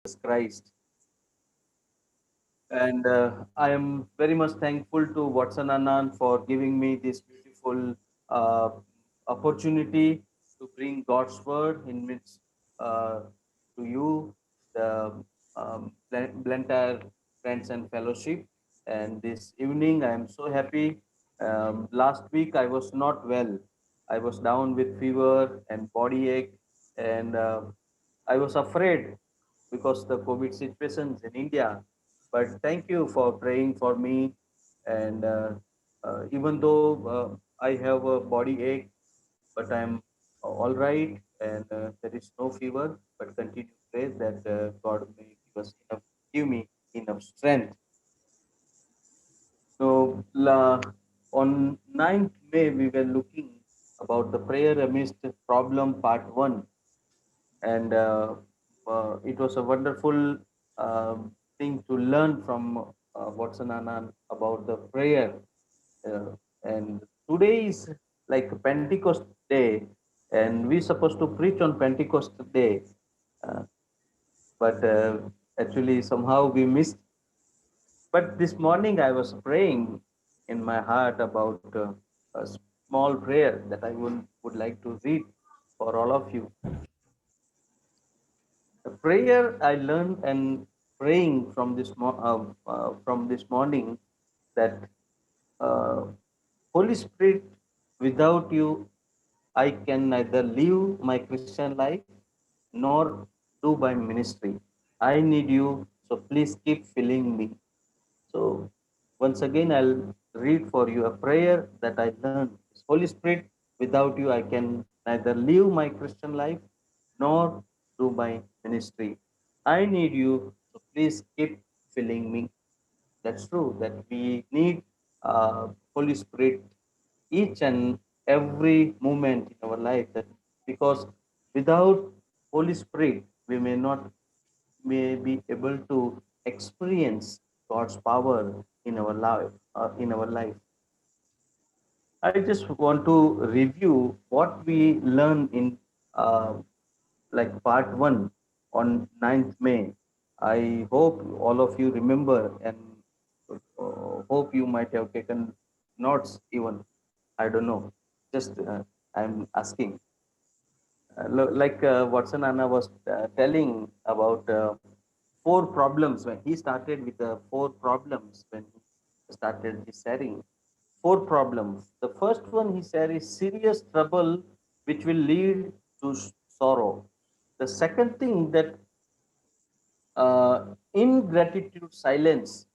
Jesus Christ. And I am very much thankful to Watson Anand for giving me this beautiful uh, opportunity to bring God's word in midst to you, the Blantyre Friends and Fellowship. And this evening, I am so happy. Last week, I was not well. I was down with fever and body ache, and I was afraid because the COVID situations in India. But thank you for praying for me. And even though I have a body ache, but I'm all right, and there is no fever. But continue to pray that God may give me enough strength. So on 9th May, we were looking about the prayer amidst problem part one, and it was a wonderful thing to learn from Watson Anand about the prayer. And today is like Pentecost Day, and we're supposed to preach on Pentecost Day, uh, but actually somehow we missed. But this morning I was praying in my heart about a small prayer that I would like to read for all of you. The prayer I learned and praying from this morning that uh, Holy Spirit, without you, I can neither live my Christian life nor do my ministry. I need you, so please keep filling me. So once again, I'll read for you a prayer that I learned. Holy Spirit, without you, I can neither live my Christian life nor do my ministry. I need you, so please keep filling me. That's true that we need Holy Spirit each and every moment in our life. That because without Holy Spirit, we may be able to experience God's power in our life. I just want to review what we learned in uh, like part one on 9th May. I hope all of you remember, and hope you might have taken notes even. I don't know. Just I'm asking. Like Watson Anna was telling about four problems when he started with the four problems when he started his sharing. Four problems. The first one he said is serious trouble which will lead to sorrow. The second thing that ingratitude silence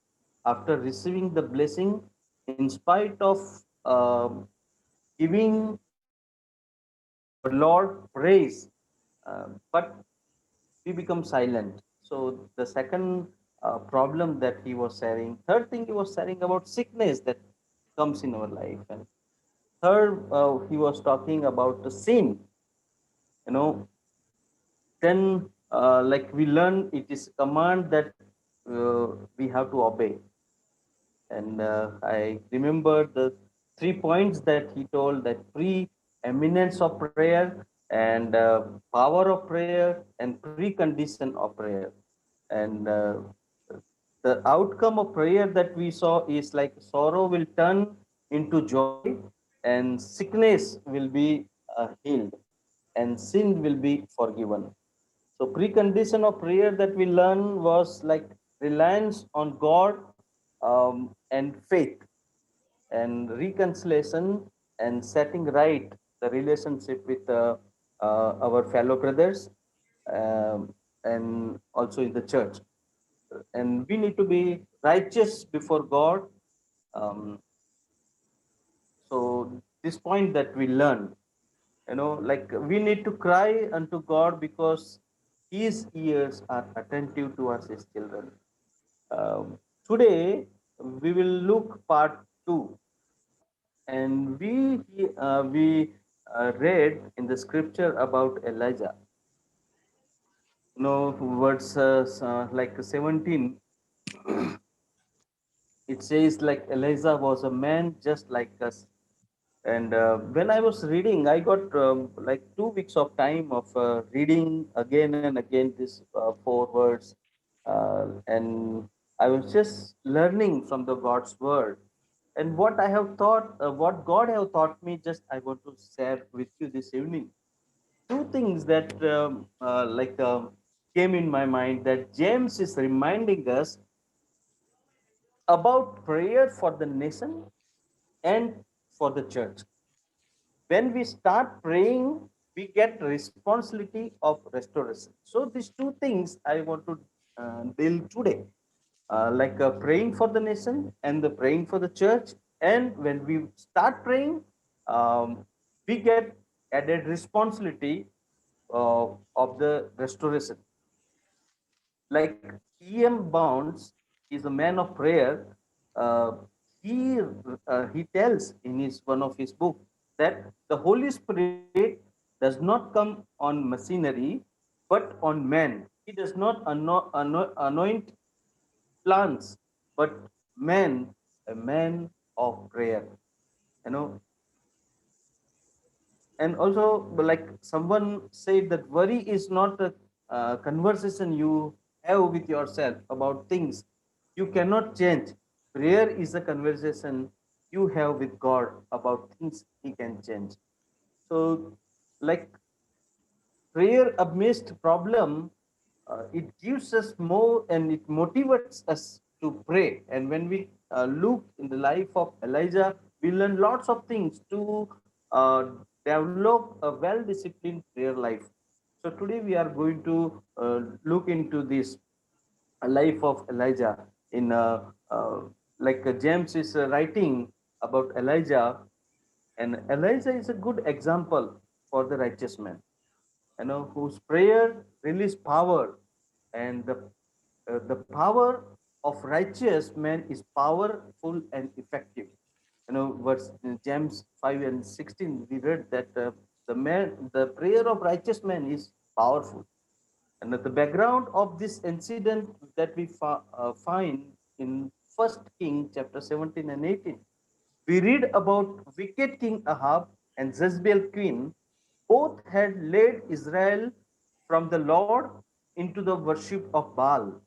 after receiving the blessing in spite of um giving our Lord praise, but we become silent. So the second problem that he was sharing. Third thing he was sharing about sickness that comes in our life, and third he was talking about the sin. You know, then like we learn, it is a command that we have to obey. And I remember the 3 points that he told: that pre-eminence of prayer, and power of prayer, and precondition of prayer. And the outcome of prayer that we saw is like sorrow will turn into joy, and sickness will be healed, and sin will be forgiven. So precondition of prayer that we learn was like reliance on God, and faith, and reconciliation, and setting right the relationship with our fellow brothers, and also in the church. And we need to be righteous before God. Um, so this point that we learn, like we need to cry unto God because His ears are attentive towards His children. Today we will look part two, and we read in the scripture about Elijah. Words like 17, it says like Elijah was a man just like us, And when I was reading, I got like 2 weeks of time of reading again and again these 4 words, and I was just learning from the God's word. And what I have thought, what God have taught me, just I want to share with you this evening. Two things that came in my mind, that James is reminding us about prayer for the nation and for the church. When we start praying, we get responsibility of restoration. So these two things I want to deal today, praying for the nation and the praying for the church. And when we start praying, we get added responsibility of the restoration. Like E.M. Bounds is a man of prayer. Uh, he tells in his one of his book that the Holy Spirit does not come on machinery, but on man. He does not anoint plants, but man, a man of prayer. You know, and also, like someone said, that worry is not a conversation you have with yourself about things you cannot change. Prayer is a conversation you have with God about things he can change. So, like, prayer amidst problem, it gives us more and it motivates us to pray. And when we look in the life of Elijah, we learn lots of things to uh, develop a well disciplined prayer life. So today we are going to look into this life of Elijah in James is writing about Elijah. And Elijah is a good example for the righteous man, whose prayer release power. And the power of righteous man is powerful and effective. Verse James 5 and 16, we read that the prayer of righteous man is powerful. And the background of this incident that we find in First King chapter 17 and 18, we read about wicked King Ahab and Jezebel queen. Both had led Israel from the Lord into the worship of Baal.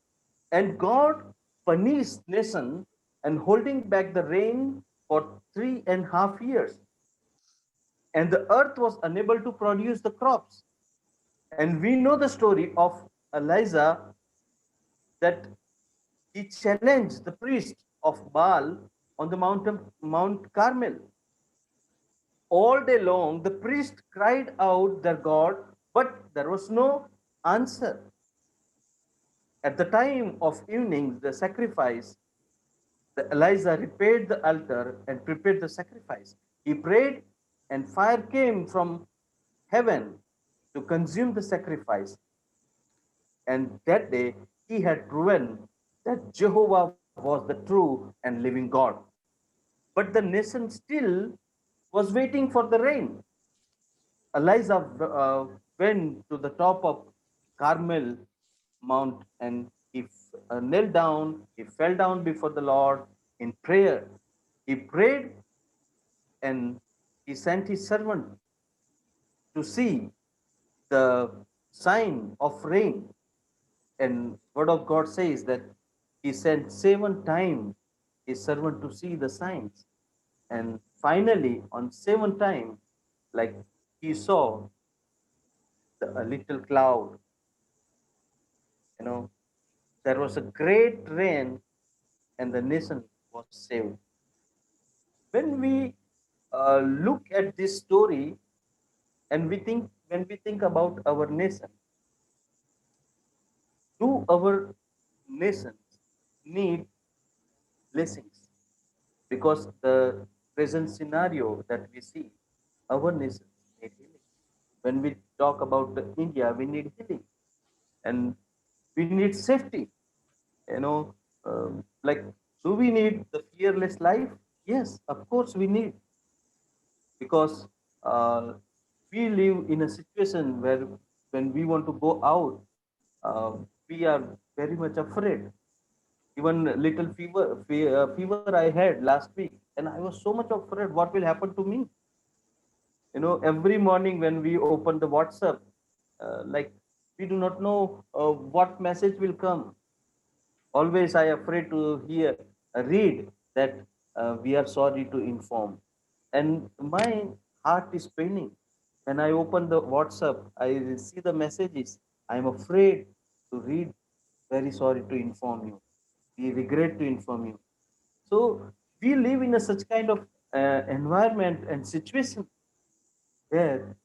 And God punished nation and holding back the rain for 3.5 years. And the earth was unable to produce the crops. And we know the story of Elijah, that he challenged the priest of Baal on the Mount Carmel. All day long, the priest cried out their God, but there was no answer. At the time of evening, the sacrifice, the Elijah repaired the altar and prepared the sacrifice. He prayed, and fire came from heaven to consume the sacrifice. And that day, he had proven that Jehovah was the true and living God. But the nation still was waiting for the rain. Elijah went to the top of Carmel Mount, and he knelt down, he fell down before the Lord in prayer. He prayed, and he sent his servant to see the sign of rain. And word of God says that he sent 7 times his servant to see the signs. And finally, on 7 time, like, he saw a little cloud. you know there was a great rain, and the nation was saved. When we look at this story, and when we think about our nation, do our nations need blessings? Because the present scenario that we see, our nations need healing. When we talk about the India, we need healing, and we need safety. you know like, do we need the fearless life? Yes, of course we need, because uh, we live in a situation where when we want to go out, we are very much afraid. Even little fever I had last week, and I was so much afraid what will happen to me. Every morning when we open the WhatsApp, like, we do not know what message will come. Always I afraid to read that we are sorry to inform, and my heart is paining when I open the WhatsApp. I see the messages. I am afraid to read. Very sorry to inform you. We regret to inform you. So we live in a such kind of environment and situation where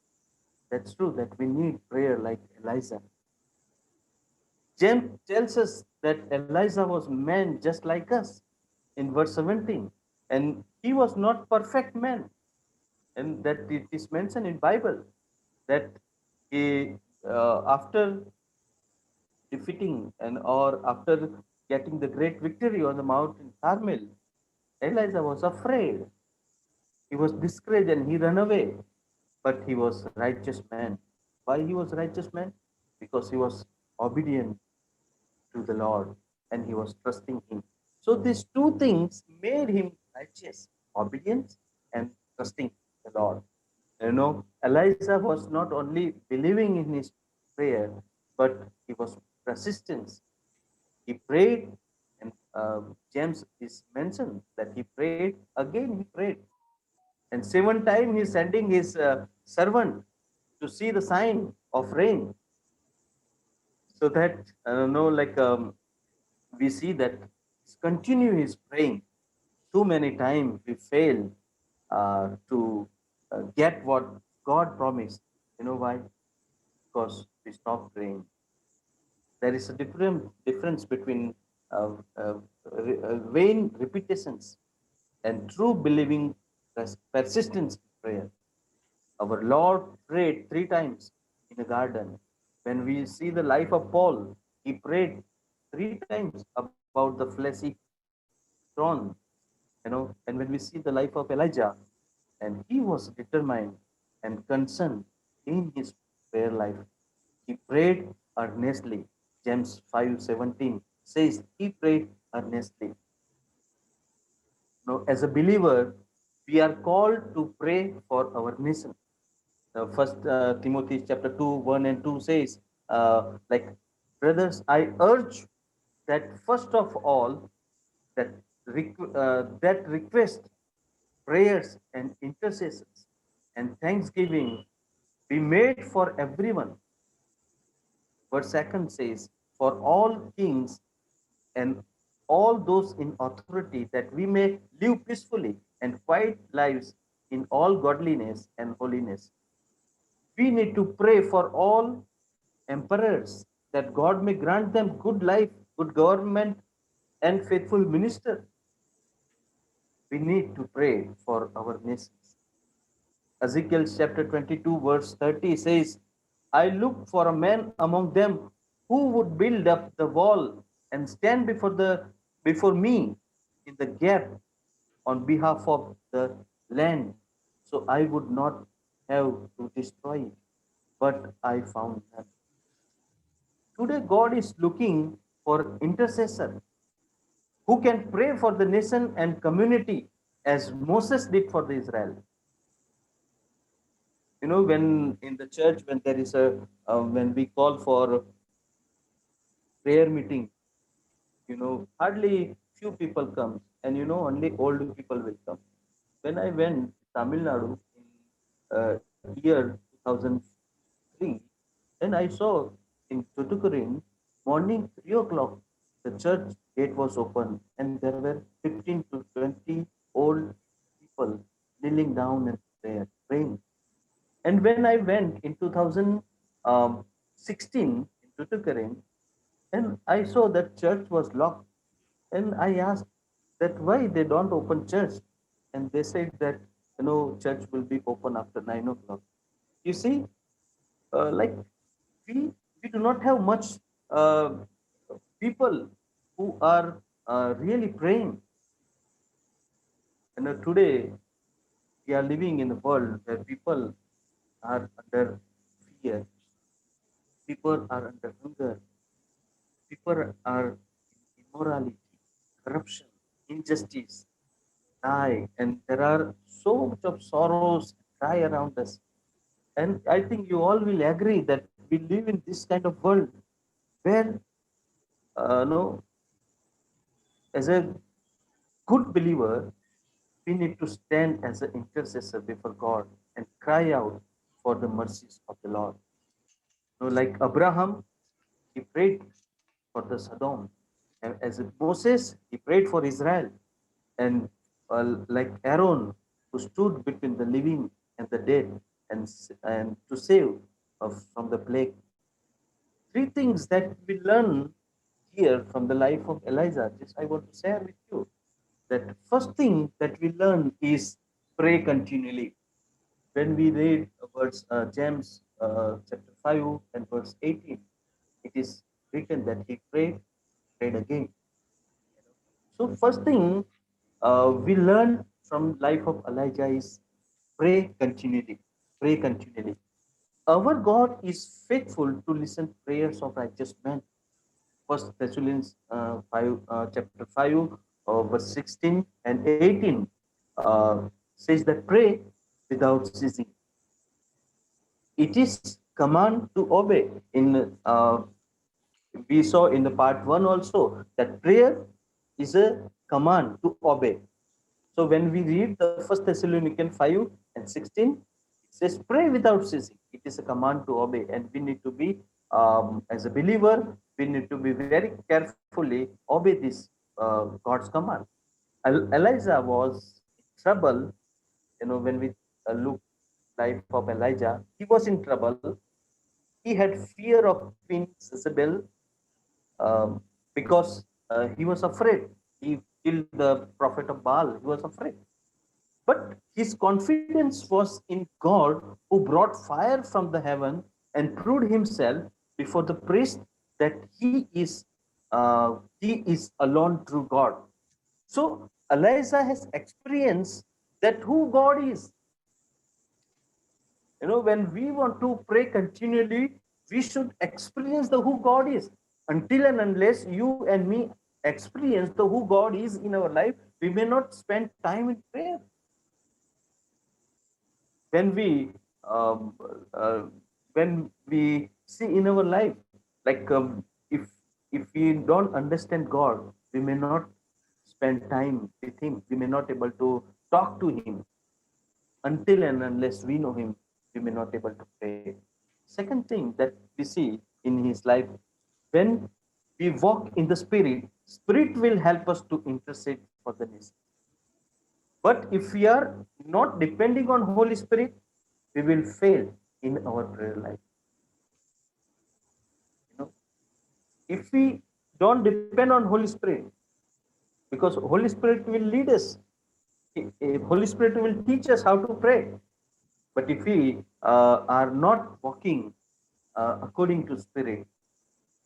that's true that we need prayer like Elijah. James tells us that Elijah was man just like us in verse 17, and he was not perfect man, and that it is mentioned in Bible that he after defeating and or after getting the great victory on the mountain Carmel, Elijah was afraid. He was discouraged and he ran away. But he was righteous man. Why he was righteous man? Because he was obedient to the Lord and he was trusting him. So these two things made him righteous: obedience and trusting the Lord. Elijah was not only believing in his prayer, but he was persistent. He prayed, and James is mentioned that he prayed again. He prayed, and 7 times he's sending his servant to see the sign of rain, so that we see that continue his praying. Too many times we fail to get what God promised. You know why? Because we stop praying. There is a difference between vain repetitions and true believing persistence in prayer. Our Lord prayed 3 times in a garden. When we see the life of Paul, he prayed 3 times about the fleshy thorn. And when we see the life of Elijah, and he was determined and concerned in his prayer life. He prayed earnestly. James 5:17 says he prayed earnestly. Now, as a believer, we are called to pray for our nation. First Timothy chapter 2, 1 and 2 says, like, brothers, I urge that first of all, that that request, prayers and intercessions and thanksgiving be made for everyone. Verse 2 says, for all kings and all those in authority, that we may live peacefully and quiet lives in all godliness and holiness. We need to pray for all emperors, that God may grant them good life, good government, and faithful minister. We need to pray for our nations. Ezekiel chapter 22, verse 30 says, I looked for a man among them who would build up the wall and stand before me in the gap on behalf of the land, so I would not have to destroy it. But I found none. Today, God is looking for intercessor who can pray for the nation and community as Moses did for the Israel. When in the church, when there is a when we call for prayer meeting, hardly few people come, and only old people will come. When I went to Tamil Nadu in year 2003, then I saw in Tutukurin, morning 3 o'clock, the church gate was open, and there were 15 to 20 old people kneeling down and praying. And when I went in 2016 in Tutukurin, and I saw that church was locked. And I asked that why they don't open church. And they said that, church will be open after 9 o'clock. You see, like, we, we do not have much uh, people who are really praying. And today, we are living in a world where people are under fear, people are under hunger, people are in immorality, corruption, injustice, die, and there are so much of sorrows, cry around us. And I think you all will agree that we live in this kind of world where, no, as a good believer, we need to stand as an intercessor before God and cry out for the mercies of the Lord. Like Abraham, he prayed for the Sodom. And as Moses, he prayed for Israel. And like Aaron, who stood between the living and the dead and to save from the plague. Three things that we learn here from the life of Elijah, just I want to share with you. That first thing that we learn is pray continually. When we read James chapter 5 and verse 18, it is written that he prayed again. So first thing we learn from life of Elijah is pray continually. Pray continually. Our God is faithful to listen prayers of righteous men. First Thessalonians 5, chapter 5, verse 16 and 18 says that pray without ceasing. It is command to obey. We saw in the part 1 also that prayer is a command to obey. So when we read the First Thessalonians 5 and 16, it says pray without ceasing. It is a command to obey, and we need to be, as a believer, we need to be very carefully obey this God's command. Elijah was in trouble. When we look life of Elijah, he was in trouble. He had fear of Queen Jezebel, because he was afraid. He killed the prophet of Baal. He was afraid. But his confidence was in God, who brought fire from the heaven and proved himself before the priest that he is alone true God. So Elijah has experienced that who God is. When we want to pray continually, we should experience the who God is. Until and unless you and me experience the who God is in our life, we may not spend time in prayer. When we um, uh, when we see in our life, like, if we don't understand God, we may not spend time with him. We may not able to talk to him. Until and unless we know him, we may not able to pray. Second thing that we see in his life, when we walk in the spirit will help us to intercede for the nation. But if we are not depending on Holy Spirit, we will fail in our prayer life. You know, if we don't depend on Holy Spirit, because Holy Spirit will lead us, Holy Spirit will teach us how to pray. But if we are not walking according to Spirit,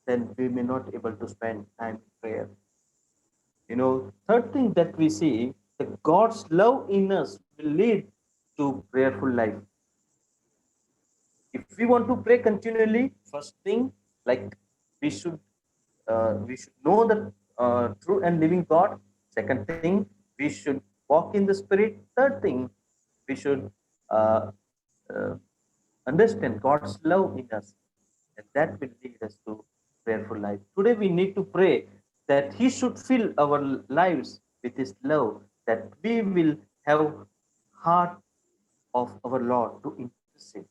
then we may not able to spend time in prayer. Third thing that we see, that God's love in us will lead to prayerful life. If we want to pray continually, first thing, like, we should know the true and living God. Second thing, we should walk in the Spirit. Third thing, we should uh, uh, understand God's love in us, and that will lead us to prayerful life. Today we need to pray that he should fill our lives with his love, that we will have heart of our Lord to intercede,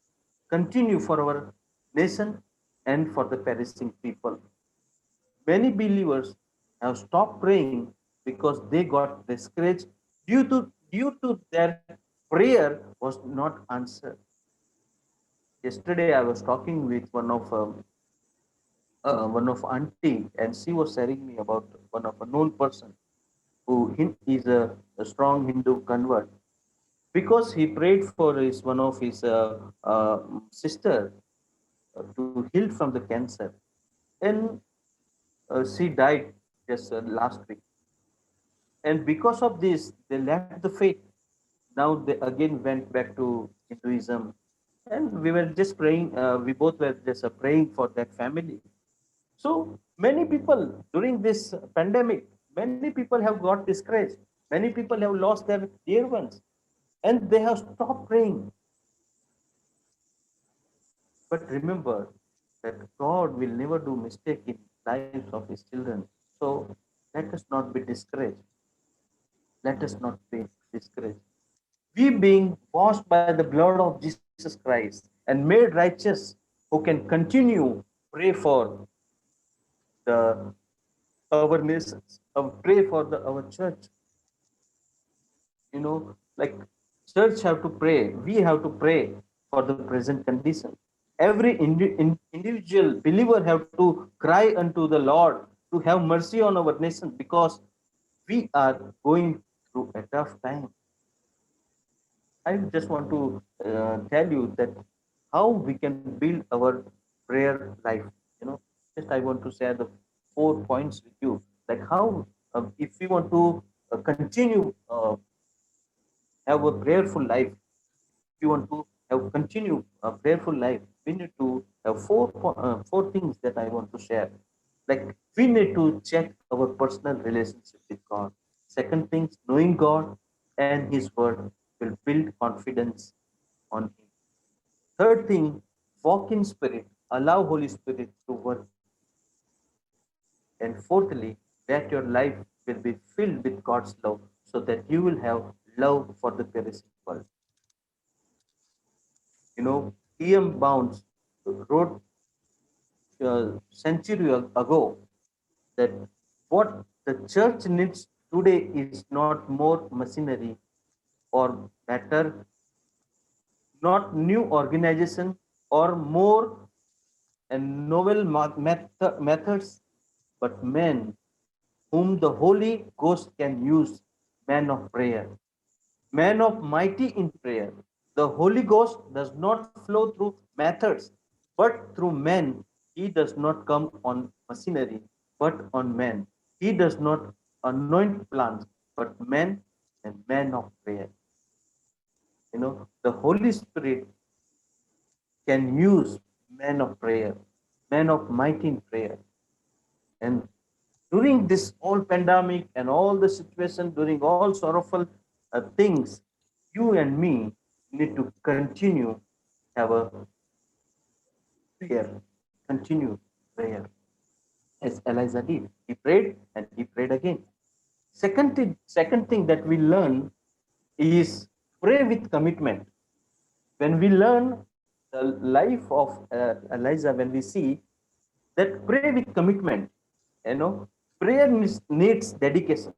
continue for our nation and for the perishing people. Many believers have stopped praying because they got discouraged due to their prayer was not answered. Yesterday, I was talking with one of auntie, and she was sharing me about one of a known person who is a strong Hindu convert, because he prayed for his one of his sister to heal from the cancer, and she died just last week. And because of this, they left the faith. Now they again went back to Hinduism, and we were just praying. We both were just praying for that family. So many people during this pandemic, many people have got discouraged. Many people have lost their dear ones, and they have stopped praying. But remember that God will never do mistake in lives of his children. So let us not be discouraged. Let us not be discouraged. We being washed by the blood of Jesus Christ and made righteous, who can continue pray for the our nations, pray for our church. Like church have to pray. We have to pray for the present condition. Every individual believer have to cry unto the Lord to have mercy on our nation, because we are going through a tough time. I just want to tell you that how we can build our prayer life. You know, just I want to share the 4 points with you, like how if we want to continue have a prayerful life, if you want to have continue a prayerful life, we need to have four things that I want to share. Like we need to check our personal relationship with God. Second thing, knowing God and His Word will build confidence on Him. Third thing, walk in Spirit, allow Holy Spirit to work. And fourthly, that your life will be filled with God's love, so that you will have love for the perishing world. E.M. Bounds wrote a century ago that what the church needs today is not more machinery or better, not new organization or more and novel methods, but men whom the Holy Ghost can use, men of prayer, men of mighty in prayer. The Holy Ghost does not flow through methods, but through men. He does not come on machinery, but on men. He does not anoint plants, but men and men of prayer. The Holy Spirit can use men of prayer, men of mighty in prayer. And during this all pandemic and all the situation, during all sorrowful things, you and me need to continue have a prayer, continue prayer, as Elijah did. He prayed and he prayed again. Second thing that we learn is pray with commitment. When we learn the life of Elijah, when we see that pray with commitment, prayer needs dedication.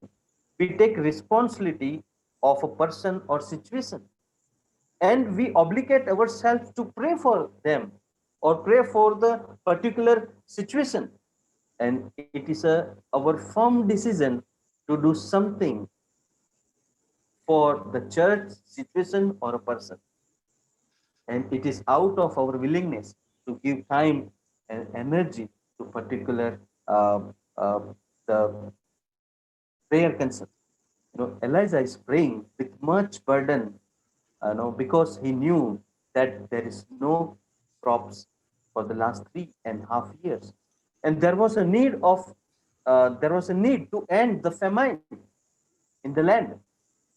We take responsibility of a person or situation, and we obligate ourselves to pray for them or pray for the particular situation. And it is our firm decision to do something for the church situation or a person, and it is out of our willingness to give time and energy to particular uh, uh, the prayer concern. Elijah is praying with much burden, because he knew that there is no crops for the last 3.5 years, and there was a need to end the famine in the land.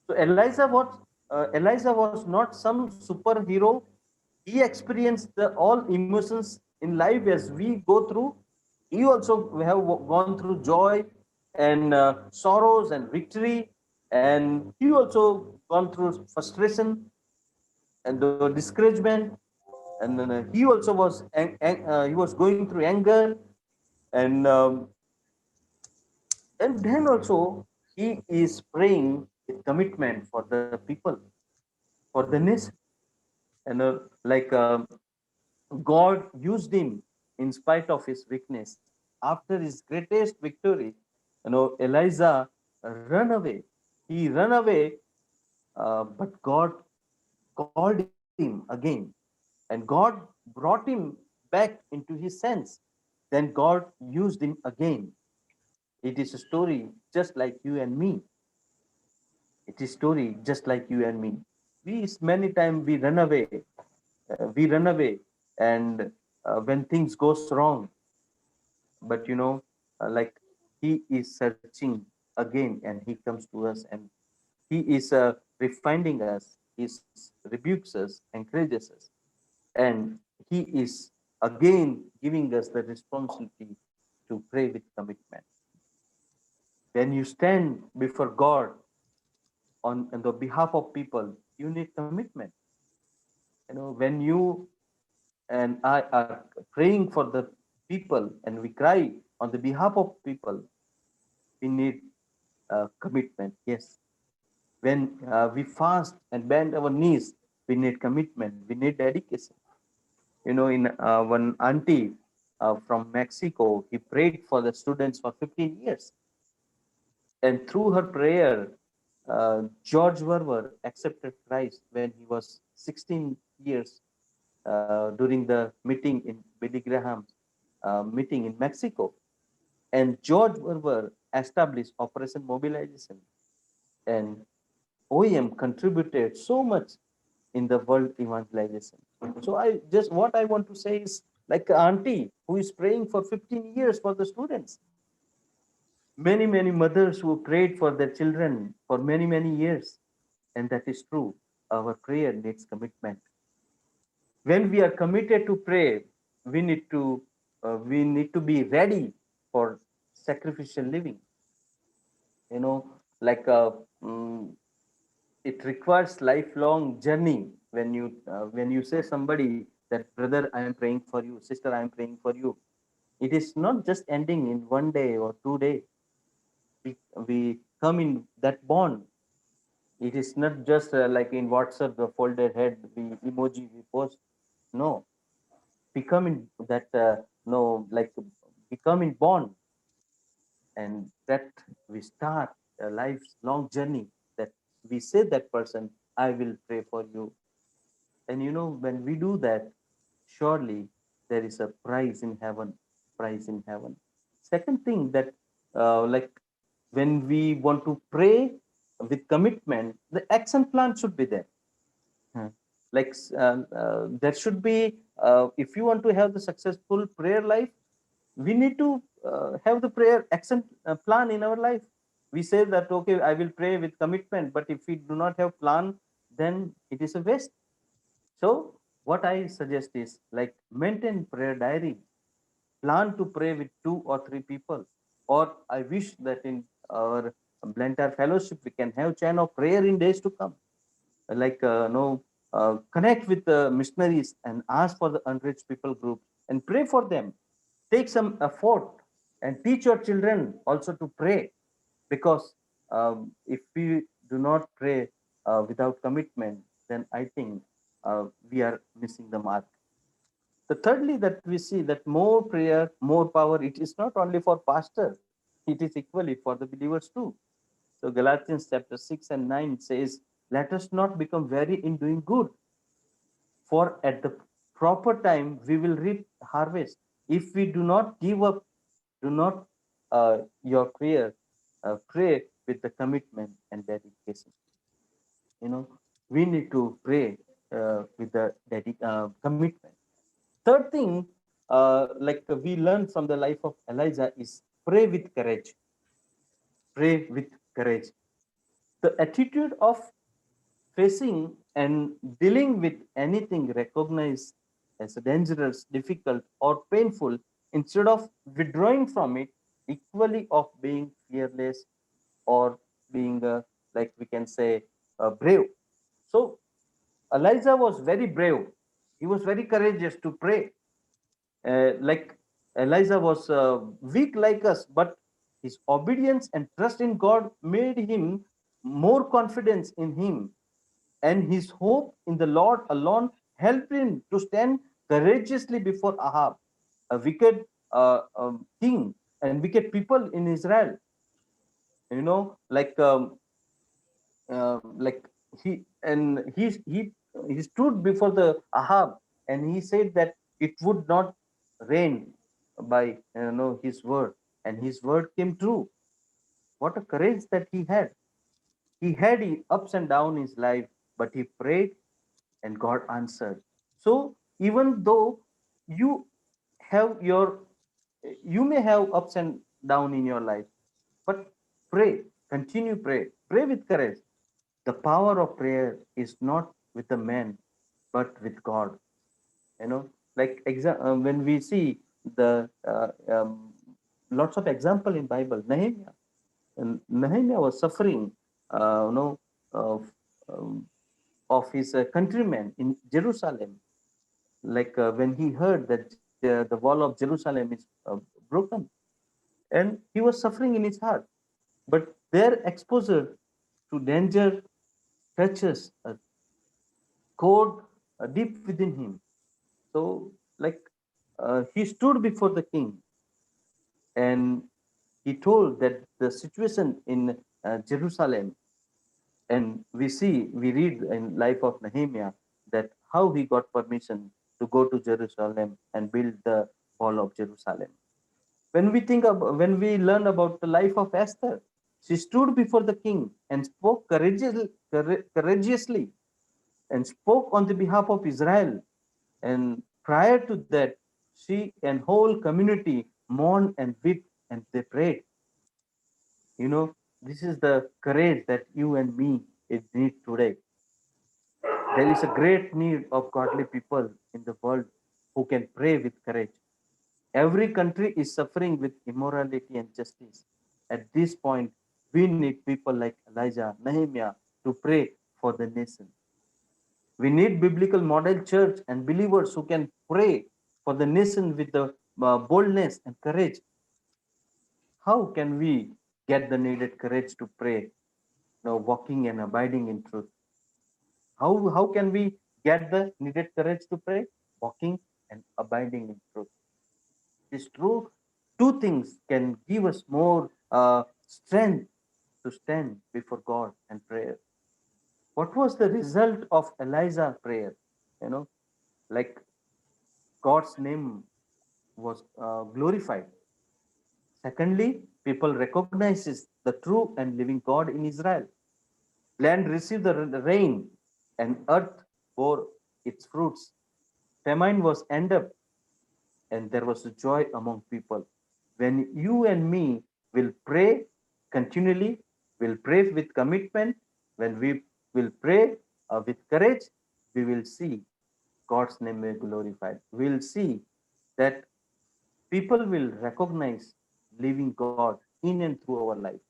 So Elijah was not some superhero. He experienced the all emotions in life as we go through. He also have gone through joy and sorrows and victory, and he also gone through frustration and the discouragement, and then he also he was going through anger, and then also he is praying with commitment for the people, for the nation. And like God used him in spite of his weakness. After his greatest victory, Elijah run away. He ran away, but God called him again, and God brought him back into his sense. Then God used him again. It is a story just like you and me. It is story just like you and me. We many times we run away, and when things goes wrong, but like he is searching again, and he comes to us, and he is refining us. He rebukes us, encourages us, and he is again giving us the responsibility to pray with commitment. When you stand before God on the behalf of people, you need commitment. When you and I are praying for the people and we cry on the behalf of people, we need commitment. Yes. When we fast and bend our knees, we need commitment. We need dedication. In one auntie from Mexico, he prayed for the students for 15 years. And through her prayer, George Verwer accepted Christ when he was 16 years during the meeting in Billy Graham's meeting in Mexico. And George Verwer established Operation Mobilization. And OEM contributed so much in the world evangelization. So what I want to say is like an auntie who is praying for 15 years for the students. Many mothers who prayed for their children for many years. And that is true. Our prayer needs commitment. When we are committed to pray, we need to be ready for sacrificial living. You know, like it requires lifelong journey. When you say somebody that brother, I am praying for you, sister, I am praying for you, it is not just ending in one day or 2 days. We come in that bond. It is not just like in WhatsApp, the folded head, we emoji we post. No, we come in that no, like we come in bond, and that we start a life's long journey. That we say that person, I will pray for you. And when we do that, surely there is a prize in heaven. Prize in heaven. Second thing that, like, when we want to pray with commitment, the action plan should be there. Hmm. Like, there should be, if you want to have the successful prayer life, we need to have the prayer action plan in our life. We say that, okay, I will pray with commitment, but if we do not have plan, then it is a waste. So what I suggest is like maintain prayer diary, plan to pray with 2 or 3 people, or I wish that in our Blantyre fellowship we can have chain of prayer in days to come. Like no, connect with the missionaries and ask for the unreached people group and pray for them. Take some effort and teach your children also to pray, because if we do not pray without commitment, then I think we are missing the mark. The thirdly that we see that more prayer, more power, it is not only for pastor, it is equally for the believers too. So Galatians chapter 6 and 9 says, let us not become weary in doing good, for at the proper time we will reap harvest. If we do not give up, do not your prayer, pray with the commitment and dedication. We need to pray with the commitment. Third thing, like we learn from the life of Elijah, is pray with courage. Pray with courage. The attitude of facing and dealing with anything recognized as dangerous, difficult, or painful, instead of withdrawing from it, equally of being fearless or being, like we can say, brave. So Elijah was very brave. He was very courageous to pray. Like Elijah was weak like us, but his obedience and trust in God made him more confidence in him, and his hope in the Lord alone helped him to stand courageously before Ahab, a wicked king and wicked people in Israel. Like he stood before the Ahab, and he said that it would not rain by his word, and his word came true. What a courage that he had! He had ups and downs in his life, but he prayed and God answered. So even though you have your, you may have ups and down in your life, but pray, continue pray with courage. The power of prayer is not with the man, but with God. Like when we see the lots of example in Bible, Nehemiah, and Nehemiah was suffering, of, um, of his countrymen in Jerusalem. Like when he heard that the wall of Jerusalem is broken, and he was suffering in his heart. But their exposure to danger touches a chord deep within him. So, like, he stood before the king, and he told that the situation in Jerusalem, and we read in life of Nehemiah that how he got permission to go to Jerusalem and build the wall of Jerusalem. When we learn about the life of Esther, she stood before the king and spoke courageously and spoke on the behalf of Israel. And prior to that, she and whole community mourned and wept and they prayed. You know, this is the courage that you and me need today. There is a great need of godly people in the world who can pray with courage. Every country is suffering with immorality and justice. At this point, we need people like Elijah, Nehemiah to pray for the nation. We need biblical model church and believers who can pray for the nation with the boldness and courage. How can we get the needed courage to pray, walking and abiding in truth? How can we get the needed courage to pray? Walking and abiding in truth. It's true. Two things can give us more strength to stand before God and prayer. What was the result of Elijah's prayer? You know, like God's name was glorified. Secondly, people recognizes the true and living God in Israel. Land received the rain, and earth bore its fruits. Famine was end up, and there was a joy among people. When you and me will pray continually, will pray with commitment, when we will pray with courage, we will see God's name will be glorified. We will see that people will recognize living God in and through our life.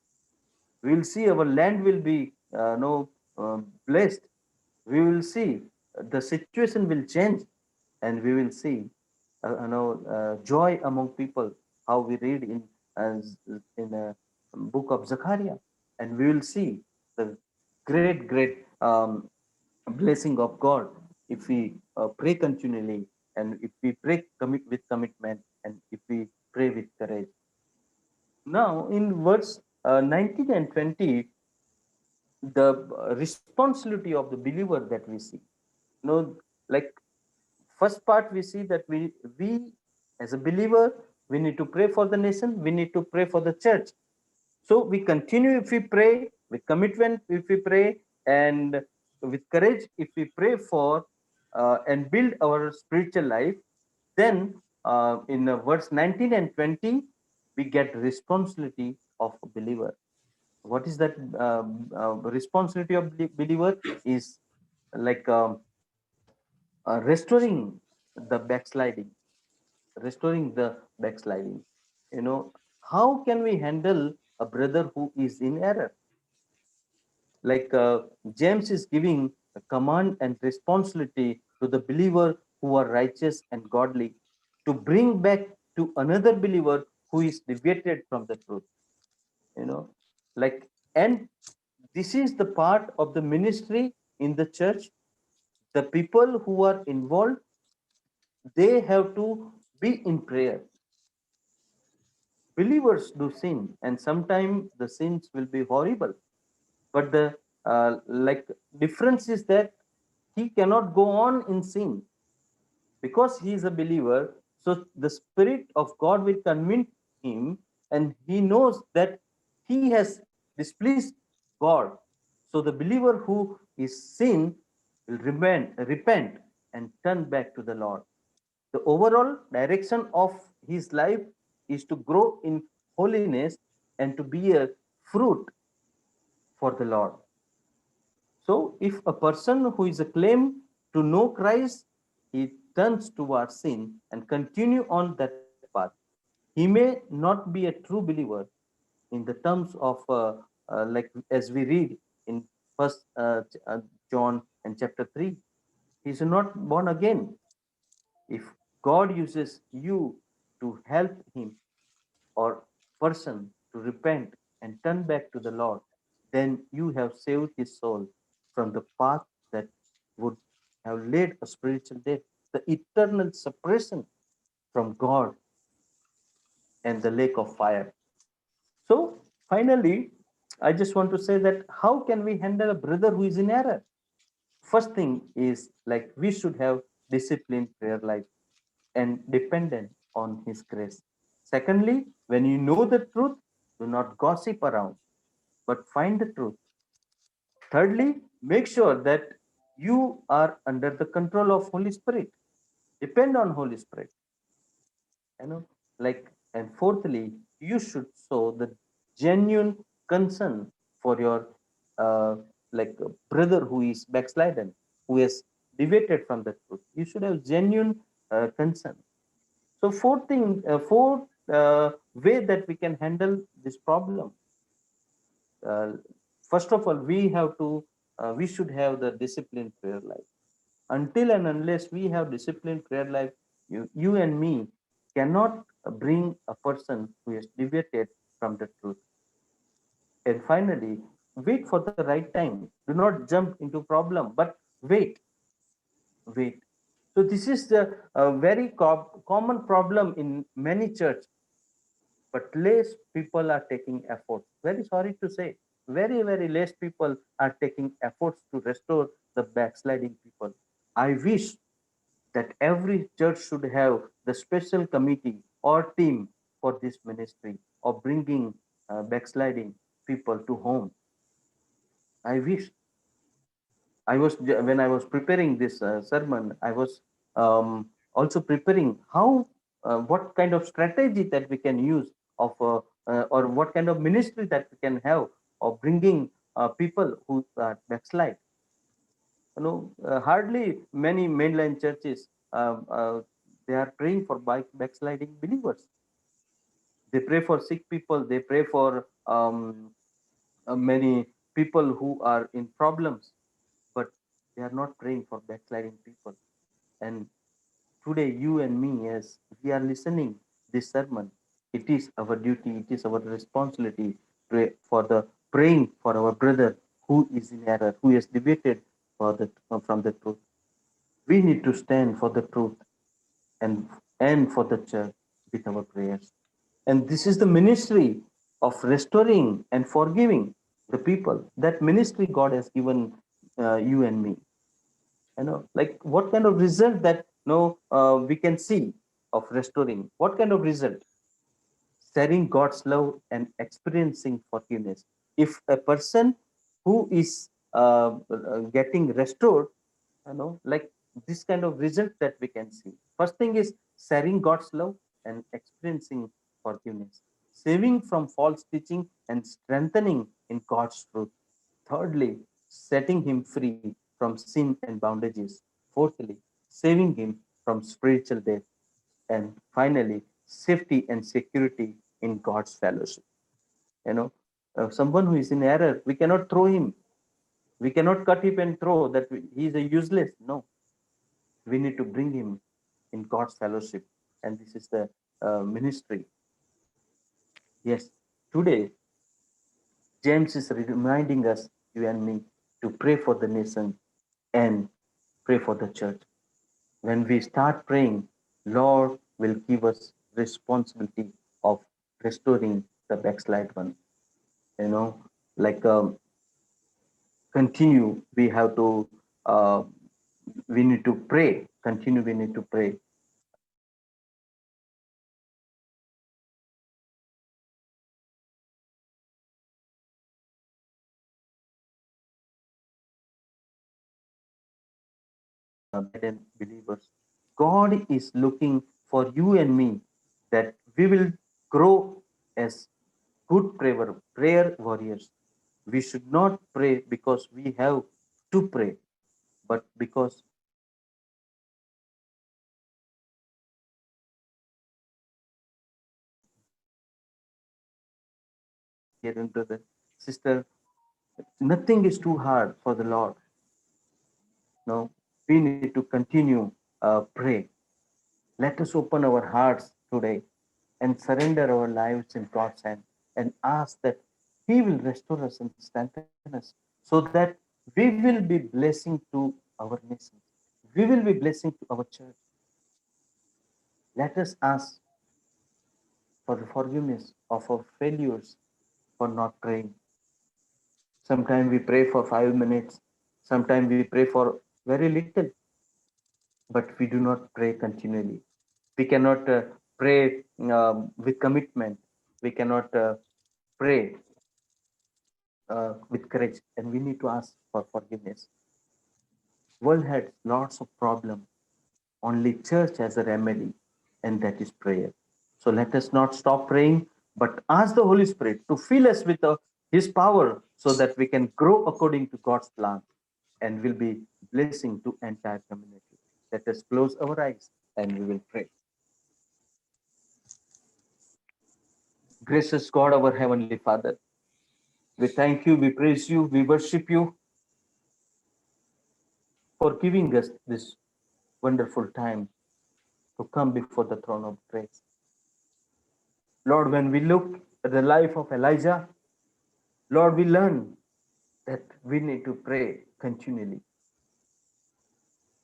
We will see our land will be blessed. We will see the situation will change, and we will see joy among people. How we read uh, in a book of Zechariah, and we will see the great blessing of God if we pray continually, and if we pray with commitment, and if we pray with courage. Now, in verse 19 and 20, the responsibility of the believer that we see. Like first part, we see that we as a believer, we need to pray for the nation, we need to pray for the church. So we continue if we pray with commitment, if we pray, and with courage, if we pray for and build our spiritual life. Then in verse 19 and 20, we get responsibility of a believer. What is that responsibility of the believer? Is like restoring the backsliding, restoring the backsliding. You know, how can we handle a brother who is in error? Like James is giving a command and responsibility to the believer who are righteous and godly to bring back to another believer who is deviated from the truth. You know, like, and this is the part of the ministry in the church. The people who are involved, they have to be in prayer. Believers do sin, and sometimes the sins will be horrible, but the like difference is that he cannot go on in sin because he is a believer. So the spirit of God will convince him, and he knows that he has displeased God. So the believer who is sin will repent and turn back to the Lord. The overall direction of his life is to grow in holiness and to be a fruit for the Lord. So, if a person who is a claim to know Christ, he turns towards sin and continue on that path. He may not be a true believer in the terms of like as we read in First John and chapter 3. He is not born again. If God uses you to help him or person to repent and turn back to the Lord, then you have saved his soul from the path that would have led a spiritual death, the eternal separation from God and the lake of fire. So, finally, I just want to say that how can we handle a brother who is in error? First thing is like we should have disciplined prayer life and dependent on his grace. Secondly, when you know the truth, do not gossip around, but find the truth. Thirdly, make sure that you are under the control of Holy Spirit. Depend on Holy Spirit. You know, like, and fourthly, you should show the genuine concern for your like brother who is backslidden, who has deviated from the truth. You should have genuine concern. So fourth way that we can handle this problem. Uh, First of all, we should have the disciplined prayer life. Until and unless we have disciplined prayer life, you and me cannot bring a person who is deviated from the truth. And finally, wait for the right time. Do not jump into problem, but wait, wait. So this is the very common problem in many church, but less people are taking efforts. Very sorry to say, very less people are taking efforts to restore the backsliding people. I wish that every church should have the special committee or team for this ministry of bringing backsliding people to home. I wish. When I was preparing this sermon, I was also preparing how what kind of strategy that we can use of or what kind of ministry that we can have of bringing people who backslide. Hardly many mainline churches they are praying for backsliding believers. They pray for sick people. They pray for many people who are in problems, but they are not praying for backsliding people. And today, you and me, as we are listening this sermon, it is our duty, it is our responsibility for the praying for our brother who is in error, who is deviated from the truth. We need to stand for the truth and for the church with our prayers. And this is the ministry of restoring and forgiving the people. That ministry God has given you and me. Like what kind of result that we can see of restoring? What kind of result? Sharing God's love and experiencing forgiveness. If a person who is getting restored, like this kind of result that we can see. First thing is sharing God's love and experiencing forgiveness, saving from false teaching and strengthening in God's truth. Thirdly, setting him free from sin and bondages. Fourthly, saving him from spiritual death. And finally, safety and security in God's fellowship. You know, someone who is in error, we cannot throw him. We cannot cut him and throw that he is a useless. No, we need to bring him in God's fellowship. And this is the ministry. Yes, today, James is reminding us, you and me, to pray for the nation and pray for the church. When we start praying, Lord will give us responsibility of restoring the backslide one. You know, like continue. We need to pray. Continue. We need to pray. Believers, God is looking for you and me that we will grow as good prayer warriors. We should not pray because we have to pray, but because dear and brother, sister, nothing is too hard for the Lord. No, we need to continue pray. Let us open our hearts today and surrender our lives in God's hand and ask that He will restore us and strengthen us so that we will be blessing to our nation. We will be blessing to our church. Let us ask for the forgiveness of our failures for not praying. Sometimes we pray for 5 minutes, sometimes we pray for very little, but we do not pray continually. We cannot pray with commitment. We cannot pray with courage, and we need to ask for forgiveness. World had lots of problems. Only church has a remedy, and that is prayer. So let us not stop praying, but ask the Holy Spirit to fill us with His power so that we can grow according to God's plan and will be blessing to entire community. Let us close our eyes and we will pray. Gracious God, our Heavenly Father, we thank you, we praise you, we worship you for giving us this wonderful time to come before the throne of grace. Lord, when we look at the life of Elijah, Lord, we learn that we need to pray continually.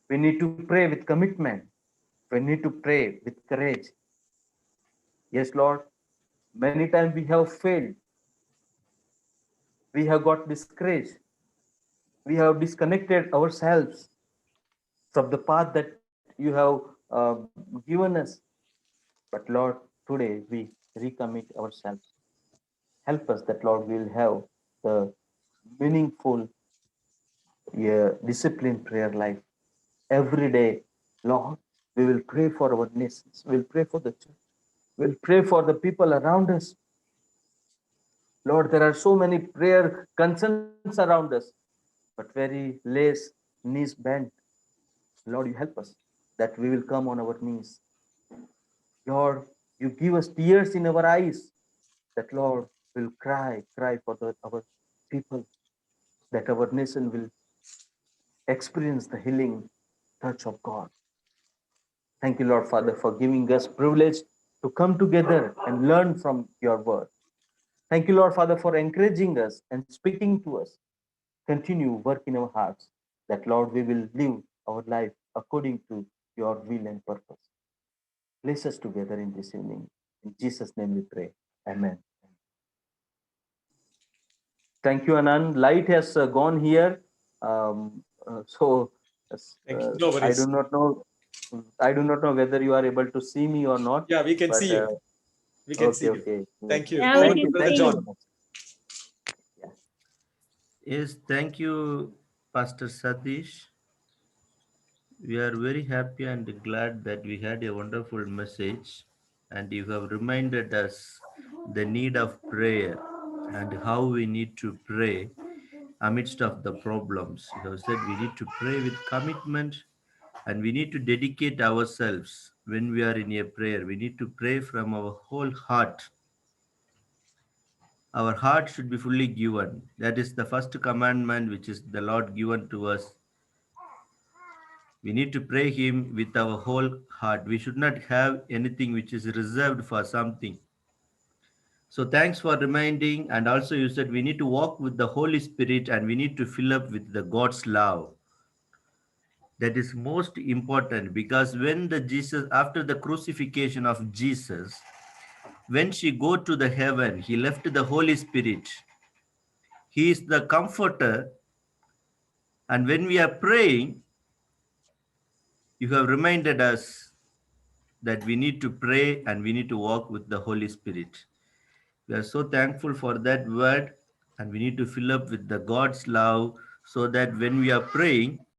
We need to pray with commitment. We need to pray with courage. Yes, Lord, many times we have failed. We have got discouraged. We have disconnected ourselves from the path that you have given us. But Lord, today we recommit ourselves. Help us that, Lord, we will have the meaningful, disciplined prayer life every day. Lord, we will pray for our nations. We'll pray for the church. We'll pray for the people around us. Lord, there are so many prayer concerns around us, but very less knees bent. Lord, you help us that we will come on our knees. Lord, you give us tears in our eyes that, Lord, will cry for our people, that our nation will experience the healing touch of God. Thank you, Lord Father, for giving us privilege to come together and learn from your word. Thank you, Lord Father, for encouraging us and speaking to us. Continue work in our hearts that, Lord, we will live our life according to your will and purpose. Bless us together in this evening. In Jesus' name we pray. Amen. Thank you, Anand. Light has gone here. So Thank you. No I do worries. not know. I do not know whether you are able to see me or not. Yeah, we can But see you. We can see okay, you. okay. Yeah. Thank you. Yeah, we Over Thank to you. can Brother Thank see you you. so John. much. Yeah. Yes, thank you, Pastor Satish. We are very happy and glad that we had a wonderful message and you have reminded us the need of prayer and how we need to pray amidst of the problems. You have said we need to pray with commitment and we need to dedicate ourselves when we are in a prayer. We need to pray from our whole heart. Our heart should be fully given. That is the first commandment which is the Lord given to us. We need to pray Him with our whole heart. We should not have anything which is reserved for something. So, thanks for reminding. And also, you said we need to walk with the Holy Spirit and we need to fill up with the God's love. That is most important because when the Jesus, after the crucifixion of Jesus, when she go to the heaven, He left the Holy Spirit. He is the comforter. And when we are praying, you have reminded us that we need to pray and we need to walk with the Holy Spirit. We are so thankful for that word, and we need to fill up with the God's love so that when we are praying,